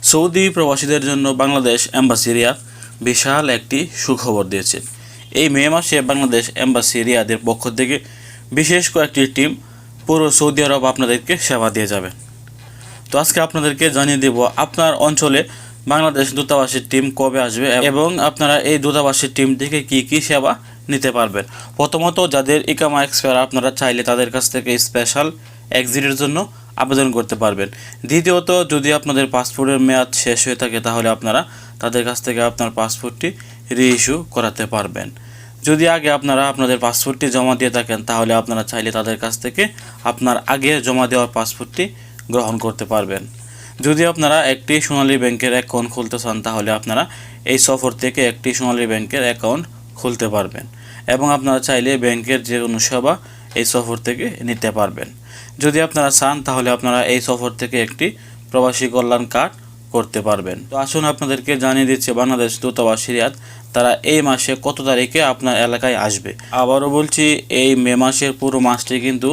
Saudi প্রবাসীদের জন্য Bangladesh embassy Riyad বিশাল একটি সুখবর দিয়েছে। এই মে মাসে বাংলাদেশ এম্বাসি রিয়াদের পক্ষ থেকে বিশেষ কয়েকটি টিম পুরো সৌদি আরব আপনাদেরকে সেবা দিয়ে যাবে। তো আজকে আপনাদেরকে জানিয়ে দেব আপনার অঞ্চলে বাংলাদেশ দূতাবাসের টিম কবে আসবে এবং আপনারা এই দূতাবাসের টিম থেকে কি কি সেবা নিতে পারবেন। প্রথমত, যাদের ইকামা এক্সপায়ার আপনারা চাইলে তাদের কাছ থেকে স্পেশাল এক্সিটের জন্য আবেদন করতে পারবেন। দ্বিতীয়ত, যদি আপনাদের পাসপোর্টের মেয়াদ শেষ হয়ে থাকে তাহলে আপনারা তাদের কাছ থেকে আপনার পাসপোর্টটি রিইস্যু করাতে পারবেন। যদি আগে আপনারা আপনাদের পাসপোর্টটি জমা দিয়ে থাকেন তাহলে আপনারা চাইলে তাদের কাছ থেকে আপনার আগে জমা দেওয়ার পাসপোর্টটি গ্রহণ করতে পারবেন। যদি আপনারা একটি সোনালী ব্যাংকের অ্যাকাউন্ট খুলতে চান তাহলে আপনারা এই সফর থেকে একটি সোনালী ব্যাংকের অ্যাকাউন্ট খুলতে পারবেন এবং আপনারা চাইলে ব্যাংকের যে কোনো সেবা এই সফর থেকে নিতে পারবেন। যদি আপনারা চান তাহলে আপনারা এই সফর থেকে একটি প্রবাসী কল্যাণ কার্ড করতে পারবেন। তো আসুন আপনাদেরকে জানিয়ে দিচ্ছে বাংলাদেশ দূতাবাস রিয়াদ তারা এই মাসে কত তারিখে আপনার এলাকায় আসবে। আবারও বলছি, এই মে মাসের পুরো মাসটি কিন্তু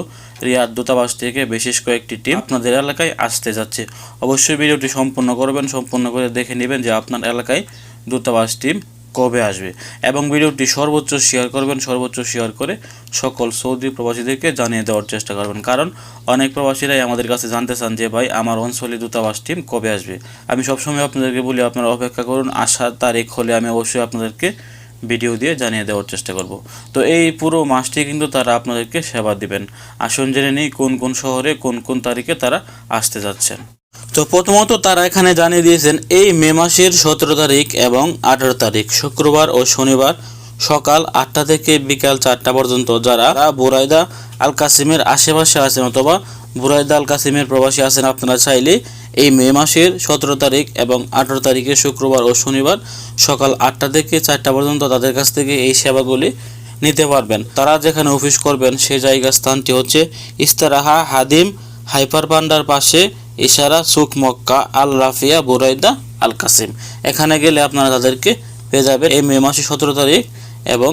রিয়াদ দূতাবাস থেকে বিশেষ কয়েকটি টিম আপনাদের এলাকায় আসতে যাচ্ছে। অবশ্যই ভিডিওটি সম্পূর্ণ করবেন, সম্পূর্ণ করে দেখে নেবেন যে আপনার এলাকায় দূতাবাস টিম কবে আসবে এবং ভিডিওটি সর্বোচ্চ শেয়ার করবেন। সর্বোচ্চ শেয়ার করে সকল সৌদি প্রবাসীদেরকে জানিয়ে দেওয়ার চেষ্টা করবেন, কারণ অনেক প্রবাসীরাই আমাদের কাছে জানতে চান যে ভাই আমার অঞ্চলে দূতাবাস টিম কবে আসবে। আমি সবসময় আপনাদেরকে বলি আপনারা অপেক্ষা করুন, আসার তারিখ হলে আমি অবশ্যই আপনাদেরকে ভিডিও দিয়ে জানিয়ে দেওয়ার চেষ্টা করব। তো এই পুরো মাসটি কিন্তু তারা আপনাদেরকে সেবা দিবেন। আসুন জেনে নিই কোন কোন শহরে কোন কোন তারিখে তারা আসতে যাচ্ছেন। তো প্রথমত তারা এখানে জানিয়ে দিয়েছেন এই মে মাসের 17 তারিখ এবং 18 তারিখ শুক্রবার ও শনিবার সকাল 8টা থেকে বিকাল 4টা পর্যন্ত যারা বুরাইদা আল কাসিমের আশেপাশে আছেন অথবা বুরাইদা আল কাসিমের প্রবাসী আছেন আপনারা চাইলে এই মে মাসের 17 তারিখ এবং 18 তারিখে শুক্রবার ও শনিবার সকাল 8টা থেকে 4টা পর্যন্ত তাদের কাছ থেকে এই সেবাগুলি নিতে পারবেন। তারা যেখানে অফিস করবেন সেই জায়গার স্থানটি হচ্ছে ইস্তারাহা হাদিম হাইপার বান্ডার পাশে ইশারা সুক মক্কা আল রাফিয়া বুরাইদা আল কাসিম। এখানে গেলে আপনারা তাদেরকে পেয়ে যাবেন এই মে মাসের 17 তারিখ এবং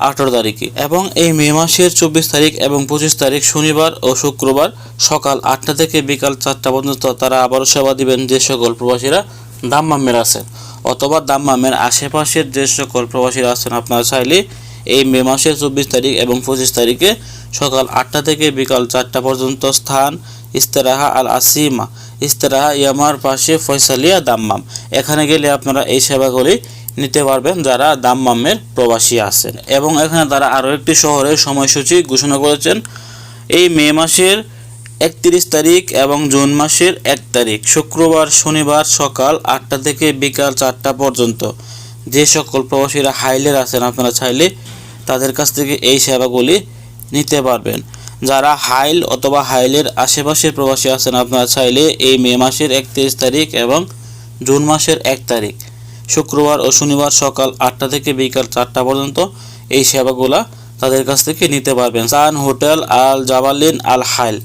18 তারিখে। এবং এই মে মাসের 24 তারিখ এবং 25 তারিখ শনিবার ও শুক্রবার সকাল 8টা থেকে বিকাল 4টা পর্যন্ত তারা আবারও সেবা দিবেন যে সকল প্রবাসীরা দাম্মামের আছেন অথবা দাম্মামের আশেপাশের যে সকল প্রবাসীরা আছেন আপনারা চাইলে এই মে মাসের 24 তারিখ এবং 25 তারিখে সকাল 8টা থেকে বিকাল 4টা পর্যন্ত স্থান ইস্তেরাহা আল আসিমা ইস্তেরাহা ইয়ামার পাশে ফয়সালিয়া দাম্মাম। এখানে গেলে আপনারা এই সেবাগুলি নিতে পারবেন যারা দাম্মামের প্রবাসী আছেন। এবং এখানে তারা আরও একটি শহরের সময়সূচি ঘোষণা করেছেন। এই মে মাসের 31 তারিখ এবং জুন মাসের 1 তারিখ শুক্রবার শনিবার সকাল 8টা থেকে বিকাল 4টা পর্যন্ত যে সকল প্রবাসীরা হাইলের আছেন আপনারা চাইলে তাদের কাছ থেকে এই সেবাগুলি নিতে পারবেন। যারা হাইল অথবা হাইলের আশেপাশের প্রবাসী আছেন আপনারা চাইলে এই মে মাসের 31 তারিখ এবং জুন মাসের 1 তারিখ শুক্রবার ও শনিবার সকাল 8টা থেকে বিকাল 4টা পর্যন্ত এই সেবাগুলা তাদের কাছ থেকে নিতে পারবেন। সান হোটেল আল জাবালিন আল হাইল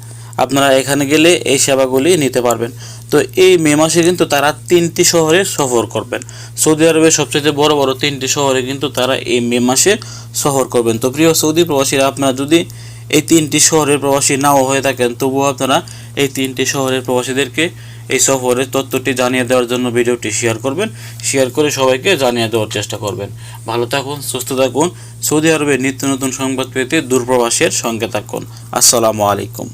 আপনারা এখানে গেলে এই সেবাগুলি নিতে পারবেন। তো এই মে মাসে কিন্তু তারা 3টি শহরে সফর করবেন। সৌদি আরবের সবচেয়ে বড় বড় 3টি শহরে কিন্তু তারা এই মে মাসে সফর করবেন। তো প্রিয় সৌদি প্রবাসীরা আপনারা যদি এই 3টি শহরের প্রবাসী নাও হয়ে থাকেন তবুও আপনারা এই 3টি শহরের প্রবাসীদেরকে এই সফরের তথ্যটি জানিয়ে দেওয়ার জন্য ভিডিওটি শেয়ার করবেন। শেয়ার করে সবাইকে জানিয়ে দেওয়ার চেষ্টা করবেন। ভালো থাকুন, সুস্থ থাকুন। সৌদি আরবের নিত্য নতুন সংবাদ পেতে দূরপ্রবাসের সঙ্গে থাকুন। আসসালামু আলাইকুম।